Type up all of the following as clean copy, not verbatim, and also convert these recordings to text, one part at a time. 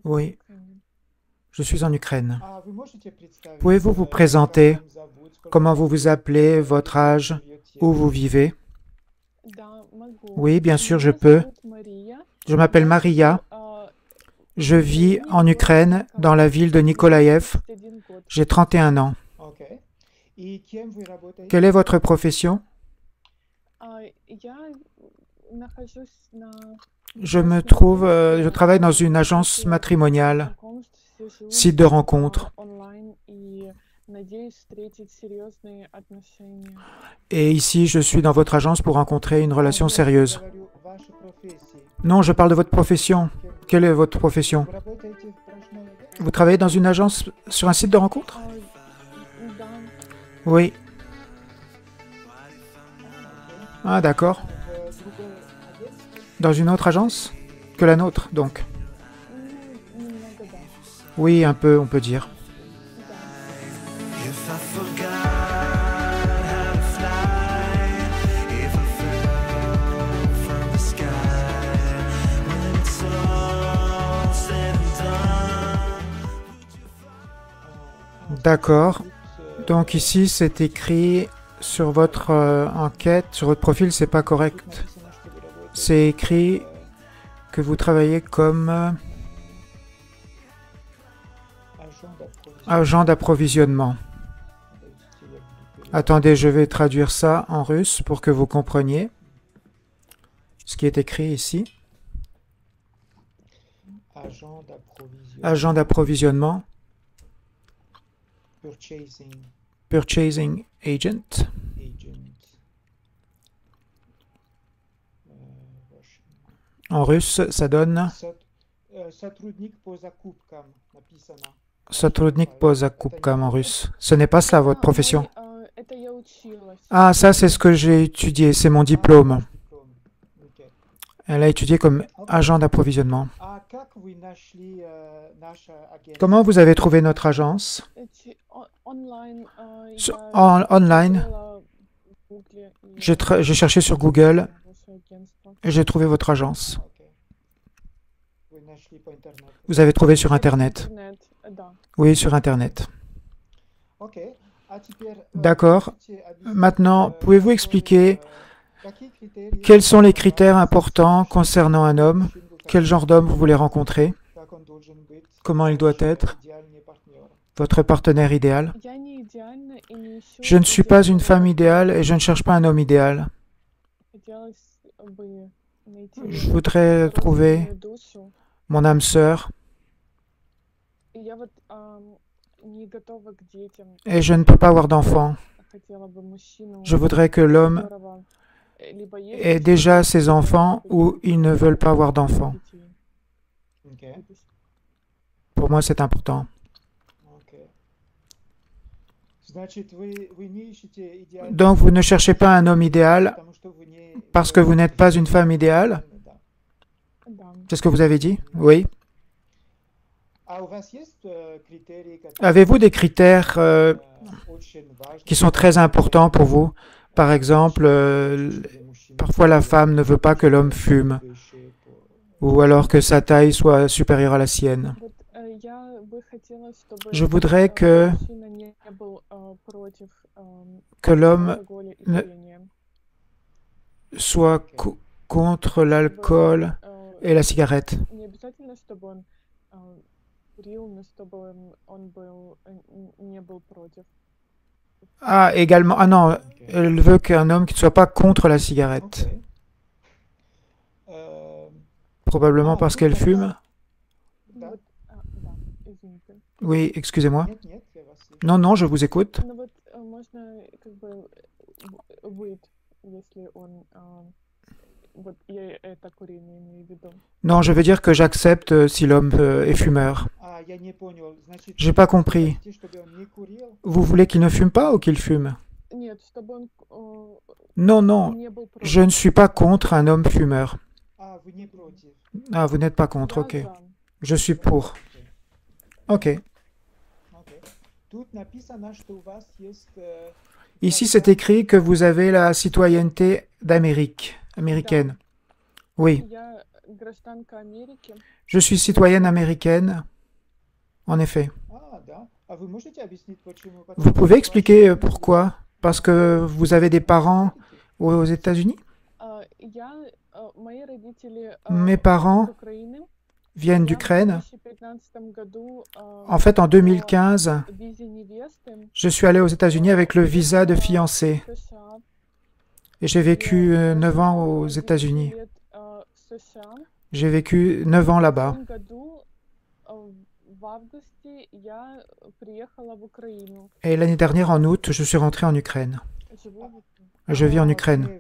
Oui, je suis en Ukraine. Pouvez-vous vous présenter? Comment vous vous appelez, votre âge, où vous vivez? Oui, bien sûr, je peux. Je m'appelle Maria. Je vis en Ukraine, dans la ville de Nikolaïev. J'ai 31 ans. Quelle est votre profession? Je travaille dans une agence matrimoniale, site de rencontre. Et ici, je suis dans votre agence pour rencontrer une relation sérieuse. Non, je parle de votre profession. Quelle est votre profession? Vous travaillez dans une agence sur un site de rencontre? Oui. Ah, d'accord. Dans une autre agence que la nôtre, donc. Oui, un peu, on peut dire. If I forgot how to fly, if I fell from the sky, when it's all said and done. D'accord. Donc ici, c'est écrit sur votre enquête, sur votre profil, c'est pas correct. C'est écrit que vous travaillez comme agent d'approvisionnement. Attendez, je vais traduire ça en russe pour que vous compreniez ce qui est écrit ici. Agent d'approvisionnement. Purchasing agent. En russe, ça donne Сотрудник по закупкам en russe. Ce n'est pas cela votre profession. Ah, ça c'est ce que j'ai étudié, c'est mon diplôme. Elle a étudié comme agent d'approvisionnement. Comment vous avez trouvé notre agence? Online. J'ai cherché sur Google et j'ai trouvé votre agence. Vous avez trouvé sur Internet? Oui, sur Internet. D'accord. Maintenant, pouvez-vous expliquer quels sont les critères importants concernant un homme? Quel genre d'homme vous voulez rencontrer? Comment il doit être? Votre partenaire idéal? Je ne suis pas une femme idéale et je ne cherche pas un homme idéal. Je voudrais trouver mon âme sœur et je ne peux pas avoir d'enfant. Je voudrais que l'homme ait déjà ses enfants ou ils ne veulent pas avoir d'enfants. Pour moi, c'est important. Donc, vous ne cherchez pas un homme idéal parce que vous n'êtes pas une femme idéale? C'est ce que vous avez dit? Oui. Avez-vous des critères qui sont très importants pour vous? Par exemple, parfois la femme ne veut pas que l'homme fume, ou alors que sa taille soit supérieure à la sienne. Je voudrais que l'homme soit contre l'alcool et la cigarette. Ah, également. Ah non, elle veut qu'un homme qui ne soit pas contre la cigarette. Probablement parce qu'elle fume. Oui, excusez-moi. Non, non, je vous écoute. Non, je veux dire que j'accepte si l'homme est fumeur. J'ai pas compris. Vous voulez qu'il ne fume pas ou qu'il fume? Non, non, je ne suis pas contre un homme fumeur. Ah, vous n'êtes pas contre, ok. Je suis pour. Ok. Ici, c'est écrit que vous avez la citoyenneté d'Amérique, américaine. Oui. Je suis citoyenne américaine, en effet. Vous pouvez expliquer pourquoi? Parce que vous avez des parents aux États-Unis? Mes parents viennent d'Ukraine. En fait, en 2015, je suis allé aux États-Unis avec le visa de fiancé. Et j'ai vécu 9 ans aux États-Unis. J'ai vécu 9 ans là-bas. Et l'année dernière, en août, je suis rentré en Ukraine. Je vis en Ukraine.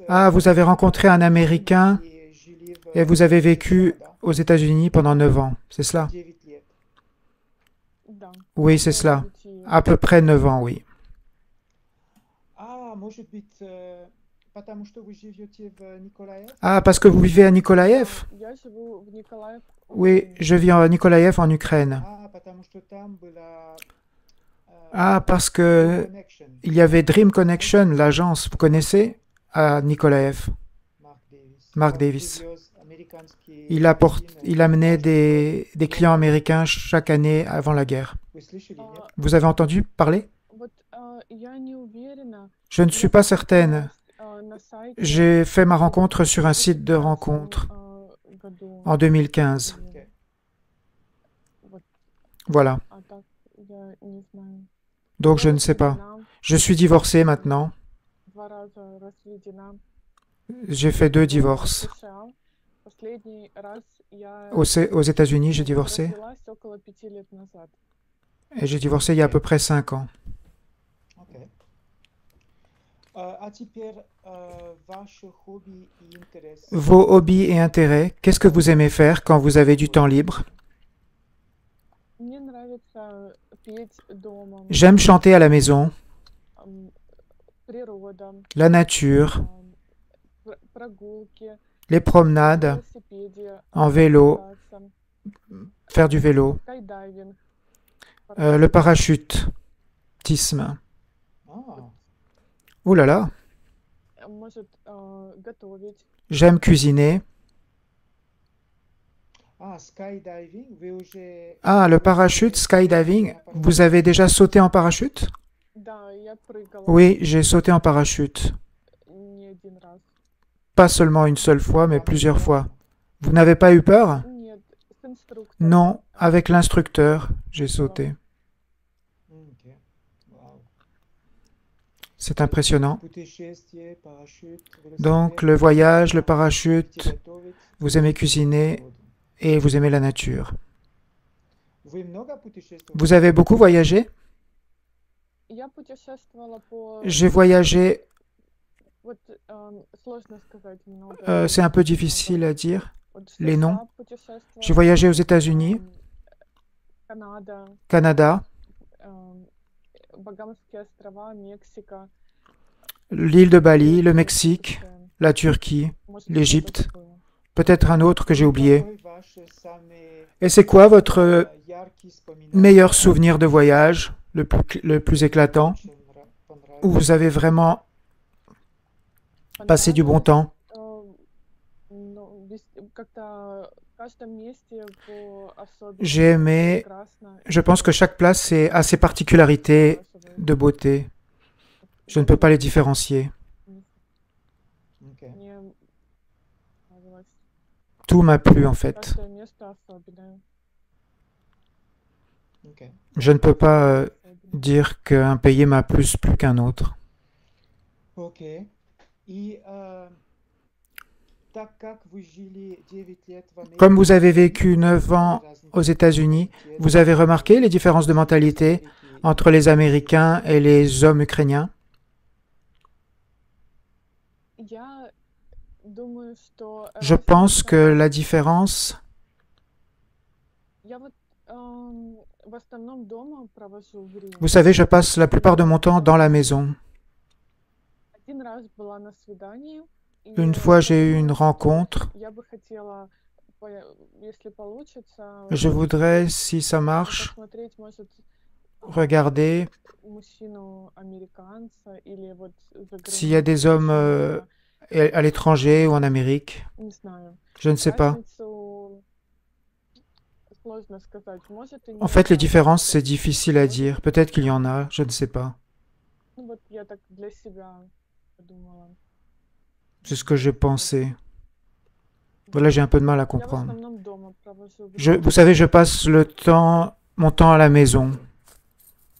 Ah, vous avez rencontré un Américain et vous avez vécu aux États-Unis pendant 9 ans, c'est cela? Oui, c'est cela. À peu près 9 ans, oui. Ah, parce que vous vivez à Nikolaïev? Oui, je vis à Nikolaïev en Ukraine. Ah, parce que il y avait Dream Connection, l'agence, vous connaissez, à Nikolaïev. Mark Davis. Il amenait des clients américains chaque année avant la guerre. Vous avez entendu parler? Je ne suis pas certaine. J'ai fait ma rencontre sur un site de rencontre en 2015. Voilà. Donc je ne sais pas. Je suis divorcée maintenant. J'ai fait 2 divorces. Aux États-Unis, j'ai divorcé. Et j'ai divorcé il y a à peu près 5 ans. Vos hobbies et intérêts, qu'est-ce que vous aimez faire quand vous avez du temps libre? J'aime chanter à la maison, la nature, les promenades, en vélo, faire du vélo, le parachutisme. Ouh là là, j'aime cuisiner. Ah, le parachute, skydiving, vous avez déjà sauté en parachute? Oui, j'ai sauté en parachute. Pas seulement une seule fois, mais plusieurs fois. Vous n'avez pas eu peur? Non, avec l'instructeur, j'ai sauté. C'est impressionnant. Donc, le voyage, le parachute, vous aimez cuisiner et vous aimez la nature. Vous avez beaucoup voyagé? J'ai voyagé, c'est un peu difficile à dire, les noms. J'ai voyagé aux États-Unis, Canada, l'île de Bali, le Mexique, la Turquie, l'Égypte, peut-être un autre que j'ai oublié. Et c'est quoi votre meilleur souvenir de voyage, le plus éclatant, où vous avez vraiment passé du bon temps? J'ai aimé, je pense que chaque place a ses particularités de beauté. Je ne peux pas les différencier. Tout m'a plu en fait. Je ne peux pas dire qu'un pays m'a plus plu qu'un autre. Comme vous avez vécu 9 ans aux États-Unis, vous avez remarqué les différences de mentalité entre les Américains et les hommes ukrainiens? Je pense que la différence, vous savez, je passe la plupart de mon temps dans la maison. Une fois, j'ai eu une rencontre. Je voudrais, si ça marche, regarder s'il y a des hommes à l'étranger ou en Amérique? Je ne sais pas. En fait, les différences, c'est difficile à dire. Peut-être qu'il y en a, je ne sais pas. C'est ce que j'ai pensé. Voilà, j'ai un peu de mal à comprendre. Vous savez, je passe mon temps à la maison.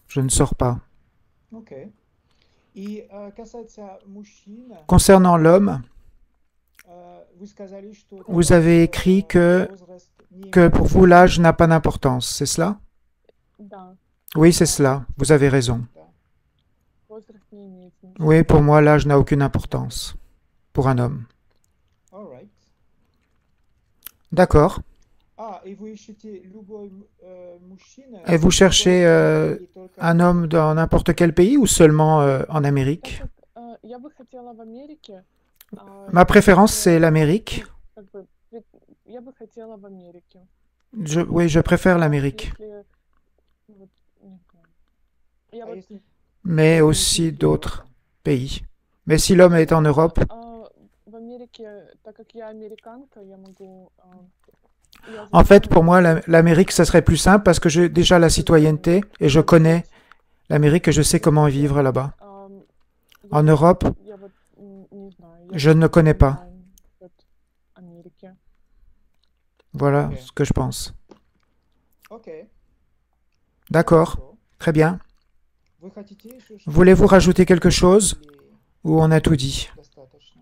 Je ne sors pas. Concernant l'homme, vous avez écrit que pour vous, l'âge n'a pas d'importance, c'est cela? Oui, c'est cela. Vous avez raison. Oui, pour moi, l'âge n'a aucune importance pour un homme. D'accord. Et vous cherchez un homme dans n'importe quel pays ou seulement en Amérique? Ma préférence, c'est l'Amérique. Oui, je préfère l'Amérique. Mais aussi d'autres pays. Mais si l'homme est en Europe, en fait, pour moi, l'Amérique, ça serait plus simple parce que j'ai déjà la citoyenneté et je connais l'Amérique et je sais comment vivre là-bas. En Europe, je ne connais pas. Voilà ce que je pense. D'accord, très bien. Voulez-vous rajouter quelque chose ou on a tout dit?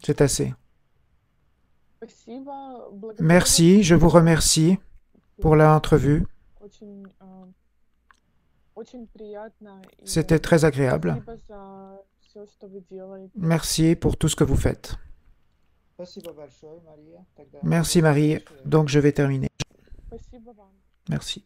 C'est assez. Merci, je vous remercie pour l'entrevue. C'était très agréable. Merci pour tout ce que vous faites. Merci Marie. Donc je vais terminer. Merci.